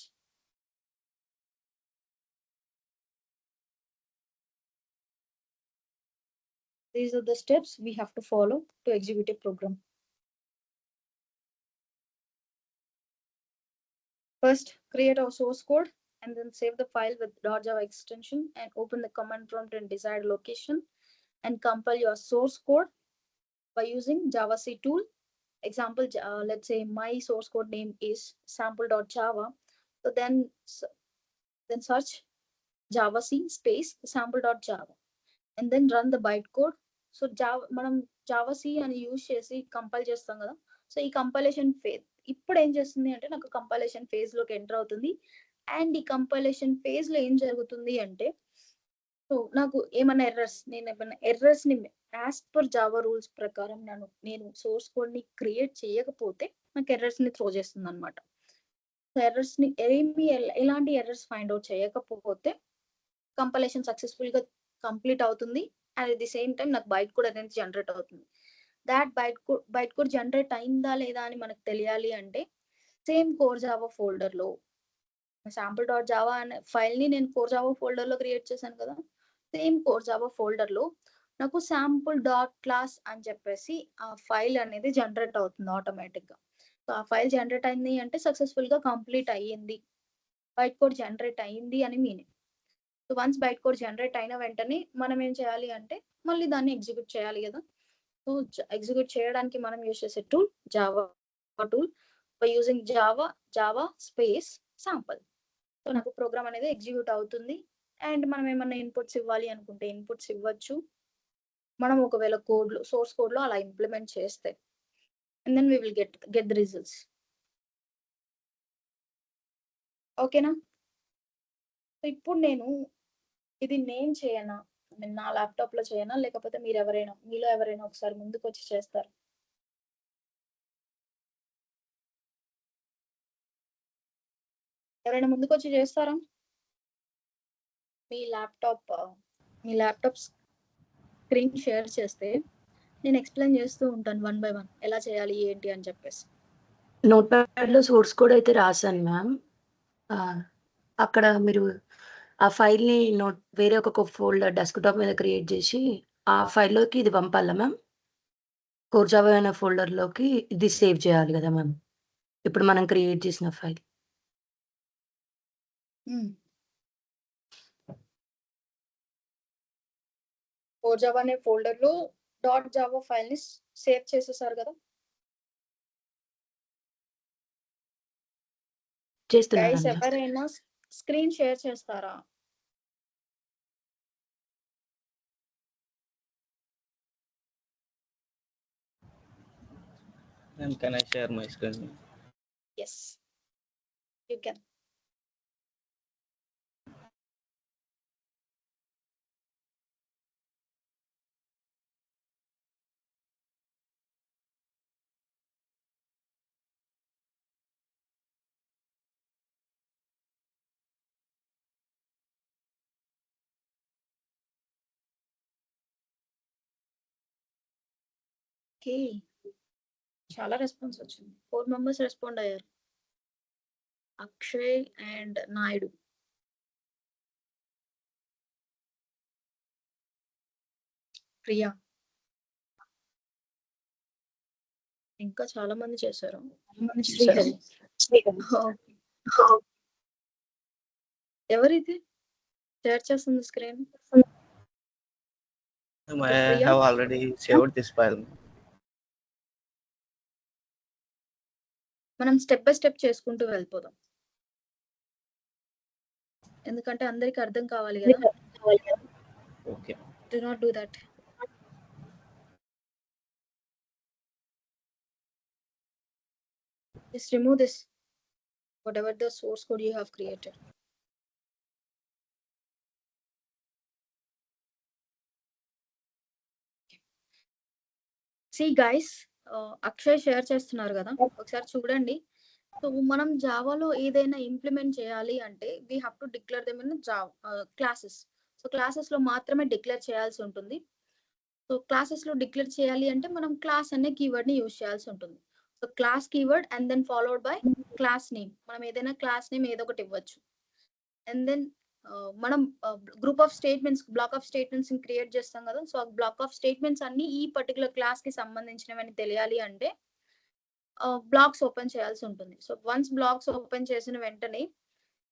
These are the steps we have to follow to execute a program. First, create our source code and then save the file with .java extension and open the command prompt in desired location and compile your source code by using Java C tool. Example, let's say my source code name is sample.java. So then search Java C space sample.java and then run the bytecode. So మనం Java C అని use చేసి compile చేస్తాం కదా. So ఈ compilation phase ఇప్పుడు ఏం చేస్తుంది అంటే నాకు కంపైలేషన్ ఫేజ్ లోకి ఎంటర్ అవుతుంది. అండ్ ఈ కంపైలేషన్ ఫేజ్ లో ఏం జరుగుతుంది అంటే సో నాకు ఏమైనా ఎర్రర్స్ ని యాజ్ పర్ జావా రూల్స్ ప్రకారం నేను సోర్స్ కోడ్ ని క్రియేట్ చేయకపోతే నాకు ఎర్రర్స్ ని త్రో చేస్తుంది అనమాట. సో ఎర్రర్స్ ని ఎలాంటి ఎర్రర్స్ ఫైండ్ అవుట్ చేయకపోతే కంపైలేషన్ సక్సెస్ఫుల్ గా కంప్లీట్ అవుతుంది. And at the same time నాకు బైట్ కోడ్ అనేది జనరేట్ అవుతుంది. దాట్ బైట్ కోడ్ జనరేట్ అయిందా లేదా అని మనకు తెలియాలి అంటే సేమ్ కోర్ జావా ఫోల్డర్ లో sample.java అనే ఫైల్ ని నేను కోర్ జావా ఫోల్డర్ లో క్రియేట్ చేశాను కదా. సేమ్ కోర్ జావా ఫోల్డర్ లో నాకు sample డాట్ క్లాస్ అని చెప్పేసి ఆ ఫైల్ అనేది జనరేట్ అవుతుంది ఆటోమేటిక్ గా. సో ఆ ఫైల్ జనరేట్ అయింది అంటే సక్సెస్ఫుల్ గా కంప్లీట్ అయ్యింది, బైట్ కోడ్ జనరేట్ అయింది అని meaning. So once byte code generate అయిన వెంటనే మనం ఏం చేయాలి అంటే మళ్ళీ దాన్ని ఎగ్జిక్యూట్ చేయాలి కదా. సో ఎగ్జిక్యూట్ చేయడానికి మనం యూజ్ చేసే tool Java tool by using Java space sample. So నాకు ప్రోగ్రామ్ అనేది ఎగ్జిక్యూట్ అవుతుంది. అండ్ మనం ఏమన్నా ఇన్పుట్స్ ఇవ్వాలి అనుకుంటే ఇన్పుట్స్ ఇవ్వచ్చు. మనం ఒకవేళ సోర్స్ కోడ్ లో అలా ఇంప్లిమెంట్ చేస్తే and then we will get the results. ఓకేనా? సో ఇప్పుడు నేను ఇది నేను చేయనా, నా ల్యాప్టాప్ లో చేయనా లేకపోతే మీలో ఎవరైనా ఒకసారి ముందుకు వచ్చి చేస్తారు? ఎవరైనా ముందుకు వచ్చి చేస్తారా? మీ ల్యాప్టాప్ స్క్రీన్ షేర్ చేస్తే నేను ఎక్స్ప్లెయిన్ చేస్తూ ఉంటాను 1 by 1 ఎలా చేయాలి ఏంటి అని చెప్పేసి. నోట్ ప్యాడ్ లో సోర్స్ కోడ్ అయితే రాశాను మ్యామ్. అక్కడ మీరు ఆ ఫైల్ ని వేరే ఒక ఫోల్డర్ డెస్క్టాప్ మీద క్రియేట్ చేసి ఆ ఫైల్లోకి ఇది పంపాలా మ్యామ్? కోర్ జావా అనే ఫోల్డర్ లోకి ఇది సేవ్ చేయాలి కదా మ్యామ్, ఇప్పుడు మనం క్రియేట్ చేసిన ఫైల్. కోర్ జావా అనే ఫోల్డర్ లో .java ఫైల్ ని సేవ్ చేసేసారు కదా. గైస్ చేస్తున్నాను ఎవరైనా స్క్రీన్ షేర్ చేస్తారా? Ma'am, can I share my screen? Yes, you can. Okay, చాలా రెస్పాన్స్ వచ్చింది. 4 మెంబర్స్ రెస్పాండ్ అయ్యారు. అక్షయ్ అండ్ నాయుడు. ప్రియా. ఇంకా చాలా మంది చేశారు. శ్రీహరి. ఓకే. ఎవరిది షేర్ చేస్తుంది screen? I have already saved this file. మనం స్టెప్ బై స్టెప్ చేసుకుంటూ వెళ్ళిపోదాం, ఎందుకంటే అందరికి అర్థం కావాలి కదా. Okay. Do not do that. Just remove this, whatever the source code you have created. See guys, Akshay share చేస్తున్నారు కదా, ఒకసారి చూడండి. సో మనం జావాలో ఏదైనా ఇంప్లిమెంట్ చేయాలి అంటే we have to declare them in Java classes. So classes లో మాత్రమే డిక్లేర్ చేయాల్సి ఉంటుంది. సో క్లాసెస్ లో డిక్లేర్ చేయాలి అంటే మనం క్లాస్ అనే కీవర్డ్ ని యూజ్ చేయాల్సి ఉంటుంది. So class keyword and then followed by class name. మనం ఏదైనా క్లాస్ నేమ్ ఏదో ఒకటి ఇవ్వచ్చు. అండ్ దెన్ మనం group of statements, block of statements create చేస్తాం కదా. సో ఆ బ్లాక్ ఆఫ్ స్టేట్మెంట్స్ అన్ని ఈ పర్టికులర్ క్లాస్ కి సంబంధించినవని తెలియాలి అంటే బ్లాక్స్ ఓపెన్ చేయాల్సి ఉంటుంది. సో వన్స్ బ్లాక్స్ ఓపెన్ చేసిన వెంటనే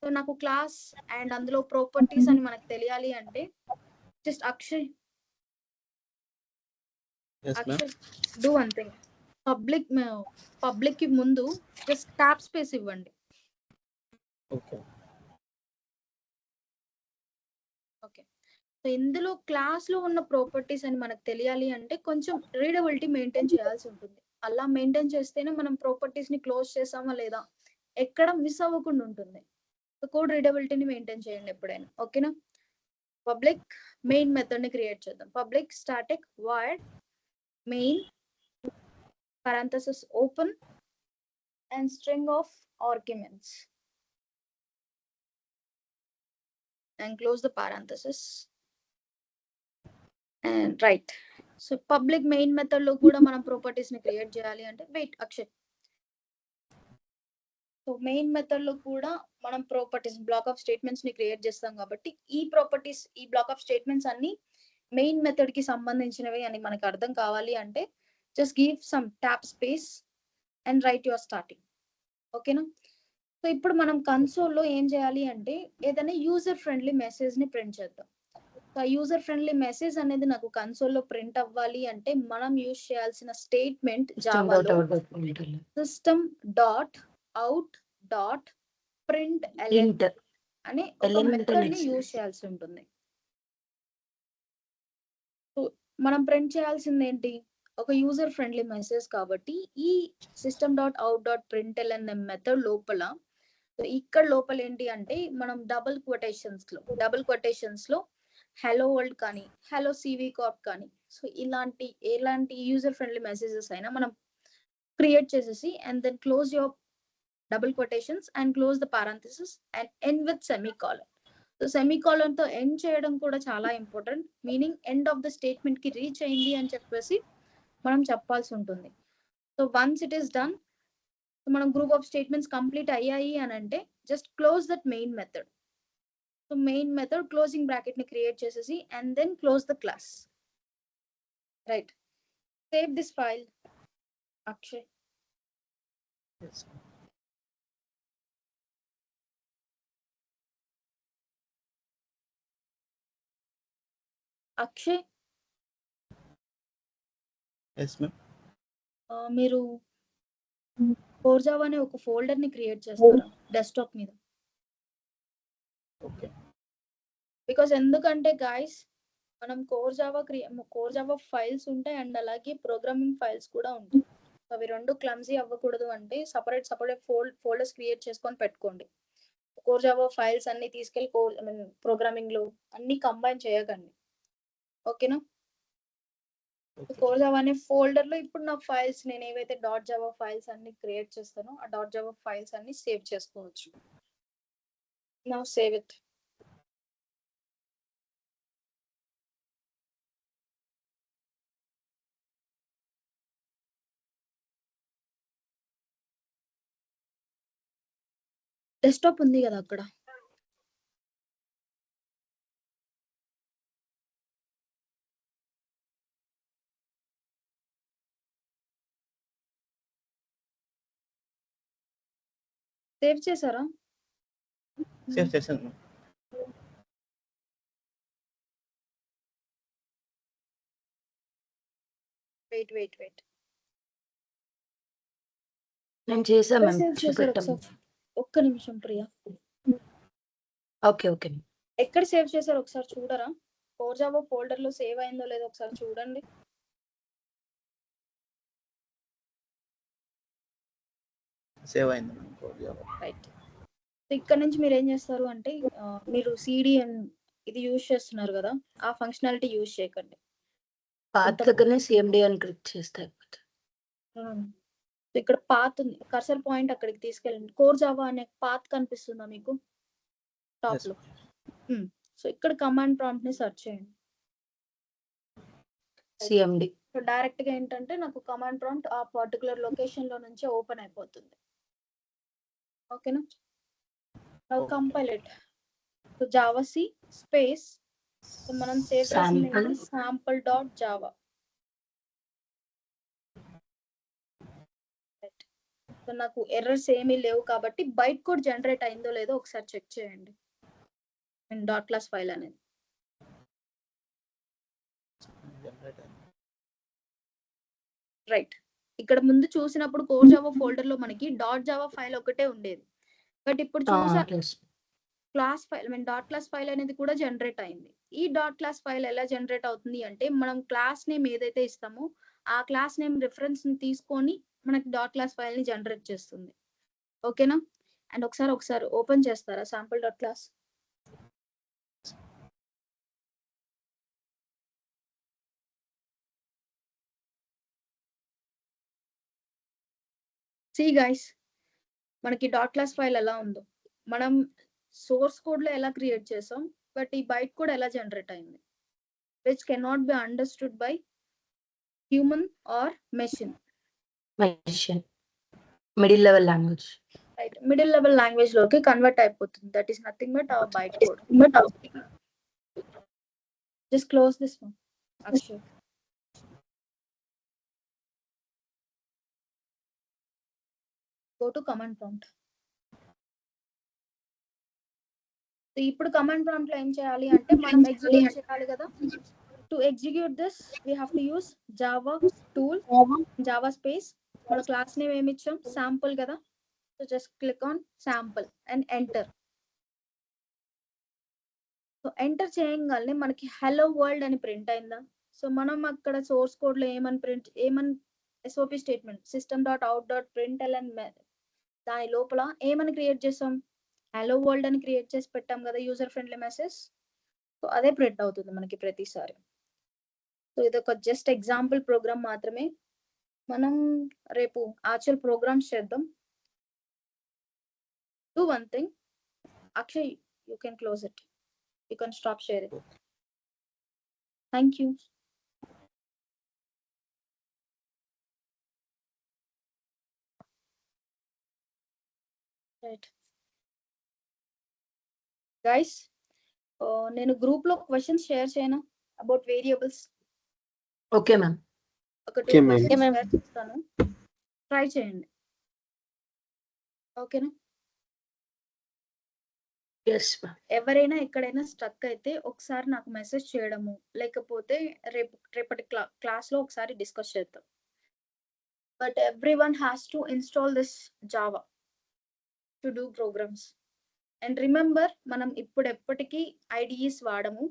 సో నాకు క్లాస్ అండ్ అందులో ప్రాపర్టీస్ అని మనకు తెలియాలి అంటే just Akshay Yes, ma'am. Do one thing. Public కి ముందు జస్ట్ ట్యాప్ స్పేస్ ఇవ్వండి. Okay. ఓకే. సో ఇందులో క్లాస్ లో ఉన్న ప్రాపర్టీస్ అని మనకు తెలియాలి అంటే కొంచెం రీడబిలిటీ మెయింటైన్ చేయాల్సి ఉంటుంది. అలా మెయింటైన్ చేస్తేనే మనం ప్రాపర్టీస్ ని క్లోజ్ చేసామా లేదా ఎక్కడ మిస్ అవ్వకుండా ఉంటుంది. కోడ్ రీడబిలిటీని మెయింటైన్ చేయండి ఎప్పుడైనా, ఓకేనా. పబ్లిక్ మెయిన్ మెథడ్ ని క్రియేట్ చేద్దాం. Public static void main parenthesis open and string of arguments and close the parenthesis and right. So public main method లో కూడా మనం ప్రాపర్టీస్ ని క్రియేట్ చేయాలి అంటే wait Akshay. So main method లో కూడా మనం ప్రాపర్టీస్ బ్లాక్ ఆఫ్ స్టేట్మెంట్స్ ని క్రియేట్ చేస్తాం కాబట్టి ఈ ప్రాపర్టీస్ ఈ బ్లాక్ ఆఫ్ స్టేట్మెంట్స్ అన్ని మెయిన్ మెథడ్ కి సంబంధించినవి అని మనకు అర్థం కావాలి అంటే just give some tab space and write your starting, ఓకేనా. సో ఇప్పుడు మనం కన్సోల్లో ఏం చేయాలి అంటే ఏదైనా యూజర్ ఫ్రెండ్లీ మెసేజ్ ని ప్రింట్ చేద్దాం. సో ఆ యూజర్ ఫ్రెండ్లీ మెసేజ్ అనేది నాకు కన్సోల్లో ప్రింట్ అవ్వాలి అంటే మనం యూజ్ చేయాల్సిన స్టేట్మెంట్ జావాలో system dot out dot print అనే ఒక మెథడ్ ని యూజ్ చేయాల్సి ఉంటుంది. సో మనం ప్రింట్ చేయాల్సింది ఏంటి, ఒక యూజర్ ఫ్రెండ్లీ మెసేజ్ కాబట్టి ఈ system dot out dot println అనే మెథడ్ లోపల ఇక్కడ లోపల ఏంటి అంటే మనం డబుల్ కొటేషన్స్ లో హలో వరల్డ్ కానీ హలో సివి కార్ప్ కానీ సో ఎలాంటి యూజర్ ఫ్రెండ్లీ మెసేజెస్ అయినా మనం క్రియేట్ చేసేసి and then close your double quotations and close the parenthesis and end with semicolon. So semicolon తో ఎండ్ చేయడం కూడా చాలా important, meaning end of the statement కి రీచ్ అయింది అని చెప్పేసి మనం చెప్పాల్సి ఉంటుంది. So once it is done, మనం గ్రూప్ ఆఫ్ స్టేట్మెంట్స్ కంప్లీట్ అయ్యాయి అని అంటే just close that main method. So main method closing bracket ని క్రియేట్ చేసేసి and then close the class, right. Save this file Akshay. Yes. Akshay Yes, ma'am. మీరు core Java అనే ఒక folder ని క్రియేట్ చేస్తారా డెస్క్టాప్ మీద? Okay. బికాస్ ఎందుకంటే గాయస్ మనం కోర్ జావా ఫైల్స్ ఉంటాయి అండ్ అలాగే ప్రోగ్రామింగ్ ఫైల్స్ కూడా ఉంటాయి. అవి రెండు క్లమ్జీ అవ్వకూడదు అంటే సపరేట్ ఫోల్డర్స్ క్రియేట్ చేసుకొని పెట్టుకోండి. కోర్ జావా ఫైల్స్ అన్ని తీసుకెళ్లి ప్రోగ్రామింగ్ లో అన్ని కంబైన్ చేయకండి, ఓకేనా. కోర్ జావా అనే ఫోల్డర్ లో ఇప్పుడు నా ఫైల్స్ నేను ఏవైతే డాట్ జావా ఫైల్స్ అన్ని క్రియేట్ చేస్తానో ఆ డాట్ జావా ఫైల్స్ అన్ని సేవ్ చేసుకోవచ్చు. Now save it. డెస్క్టాప్ ఉంది కదా అక్కడ. సేవ్ చేశారా? సేవ్ చేశాను. వెయిట్. నేను చేసా ఎక్కడ మ్యామ్. సేవ్ చేశారు చూపెట్టాము. ఒకసారి? ఒక్క నిమిషం ప్రియా. ఓకే. ఎక్కడ సేవ్ చేశారు ఒకసారి చూడరా? కోర్ జావా ఫోల్డర్ లో సేవ్ అయిందో లేదో ఒకసారి చూడండి. సేవ్ అయింది madam code Java. Right. So ఇక్కడ నుంచి మీరు ఏం చేస్తారు అంటే మీరు సిడిఎం ఇది యూజ్ చేస్తున్నారు కదా, ఆ ఫంక్షనాలిటీ యూజ్ చేయకండి. పాత్ దగ్గరనే సిఎండి అని క్లిక్ చేస్తే అయిపోతుంది. సో ఇక్కడ పాత్ ఉంది, కర్సర్ పాయింట్ అక్కడికి తీసుకెళ్ళండి. కోర్ జావా అనే పాత్ కనిపిస్తుందా మీకు టాప్ Yes. లో? సో ఇక్కడ కమాండ్ ప్రాంప్ట్ ని సెర్చ్ చేయండి. సిఎండి. సో డైరెక్ట్ గా ఏంటంటే నాకు కమాండ్ ప్రాంప్ట్ ఆ పర్టికులర్ లొకేషన్ లో నుంచి ఓపెన్ అయిపోతుంది. ఓకేనా? Now compile it. So javac space, so మనం సేవ్ చేసింది Sample. sample dot Java. So నాకు ఎర్రర్స్ ఏమీ లేవు కాబట్టి బైట్ కోడ్ జనరేట్ అయిందో లేదో ఒకసారి చెక్ చేయండి. డాట్ క్లాస్ ఫైల్ అనేది జనరేట్ అయింది. రైట్. ఇక్కడ ముందు చూసినప్పుడు కోర్ జావా ఫోల్డర్ లో మనకి డాట్ జావా ఫైల్ ఒకటే ఉండేది. బట్ ఇప్పుడు చూసా class file dot class file అనేది కూడా జనరేట్ అయింది. ఈ డాట్ క్లాస్ ఫైల్ ఎలా జనరేట్ అవుతుంది అంటే మనం క్లాస్ నేమ్ ఏదైతే ఇస్తామో ఆ క్లాస్ నేమ్ రిఫరెన్స్ ని తీసుకొని మనకి డాట్ క్లాస్ ఫైల్ ని జనరేట్ చేస్తుంది. ఓకేనా? అండ్ ఒకసారి ఓపెన్ చేస్తారా sample dot class? See guys, మనకి డాట్ క్లాస్ ఫైల్ ఎలా ఉందో మనం సోర్స్ కోడ్ లో ఎలా క్రియేట్ చేసాం, బట్ ఈ బైట్ కోడ్ ఎలా జనరేట్ అయింది, which cannot be understood by human or machine. Middle level language. Right. Middle level language లోకి కన్వర్ట్ అయిపోతుంది. That is nothing but our byte code. Just close this one. Akshay, go to command prompt. ఇప్పుడు command prompt లో ఏం చేయాలి అంటే మనం execute చేయాలి కదా. To execute this we have to use Java tool Java space. మన క్లాస్ నేమ్ ఏమి ఇచ్చాం? శాంపుల్ కదా. So just click on sample and enter. So enter చేయగానే మనకి హలో వరల్డ్ అని ప్రింట్ అయిందా? సో మనం అక్కడ సోర్స్ కోడ్ లో ఏమని SOP statement system dot out dot println దాని లోపల ఏమని క్రియేట్ చేసాం? హలో వరల్డ్ అని క్రియేట్ చేసి పెట్టాం కదా యూజర్ ఫ్రెండ్లీ మెసేజ్. సో అదే ప్రింట్ అవుతుంది మనకి ప్రతిసారి. సో ఇది ఒక జస్ట్ ఎగ్జాంపుల్ ప్రోగ్రామ్ మాత్రమే. మనం రేపు యాక్చువల్ ప్రోగ్రామ్స్ చేద్దాం. Do one thing Akshay, you can close it, you can stop sharing. Thank you. Right guys, నేను గ్రూప్ లో క్వశ్చన్స్ షేర్ చేయను అబౌట్ వేరియబుల్స్. Okay ma'am. ఒక 2 Okay, ma'am. క్వశ్చన్స్ షేర్ చేస్తాను, try చేయండి. ఓకేనా? Yes ma'am. ఎవరైనా ఎక్కడైనా స్ట్రక్ అయితే ఒకసారి నాకు మెసేజ్ చేయడము, లేకపోతే రేపటి క్లాస్ లో ఒకసారి డిస్కస్ చేద్దాం. But everyone has to install this Java to do programs. And remember, మనం ఇప్పుడు ఎప్పటికీ ఐడిఈస్ వాడము.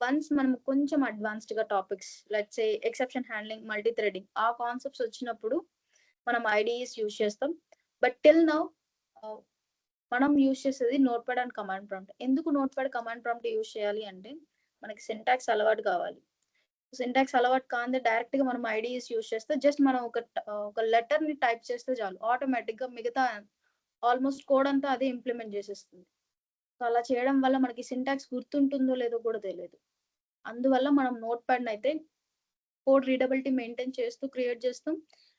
వన్స్ మనం కొంచెం అడ్వాన్స్డ్ గా topics let's say exception handling, multi threading ఆ కాన్సెప్ట్స్ వచ్చినప్పుడు మనం ఐడిఈస్ యూజ్ చేస్తాం. బట్ టిల్ నౌ మనం యూజ్ చేసేది notepad and command prompt. ఎందుకు notepad command prompt use చేయాలి అంటే మనకి సింటాక్స్ అలవాటు కావాలి. సింటాక్స్ అలవాటు కాందే డైరెక్ట్ గా మనం ఐడిఈస్ యూజ్ చేస్తే జస్ట్ మనం ఒక లెటర్ ని టైప్ చేస్తే చాలు, ఆటోమేటిక్ గా మిగతా ఆల్మోస్ట్ కోడ్ అంతా అదే ఇంప్లిమెంట్ చేసేస్తుంది. సో అలా చేయడం వల్ల మనకి సింటాక్స్ గుర్తుంటుందో లేదో కూడా తెలియదు. అందువల్ల మనం నోట్ ప్యాడ్ అయితే కోడ్ రీడబిలిటీ మెయింటైన్ చేస్తూ క్రియేట్ చేస్తాం.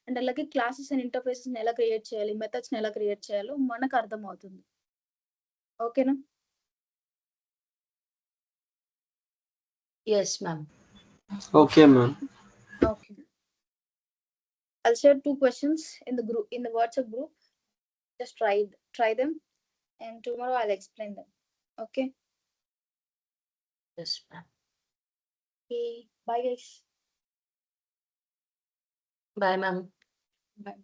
అండ్ అలాగే క్లాసెస్ అండ్ ఇంటర్ఫేసెస్ ఎలా క్రియేట్ చేయాలి, మెథడ్స్ ఎలా క్రియేట్ చేయాలో మనకు అర్థమవుతుంది. ఓకేనా? Yes, ma'am. Okay ma'am. Okay. I'll share 2 questions in the group, in the WhatsApp group. Just try them, and tomorrow I'll explain them. Okay. Yes, ma'am. Okay. Bye, guys. Bye, ma'am. Bye.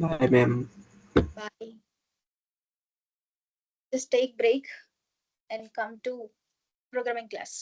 Bye ma'am. Bye. Just take break and come to programming class.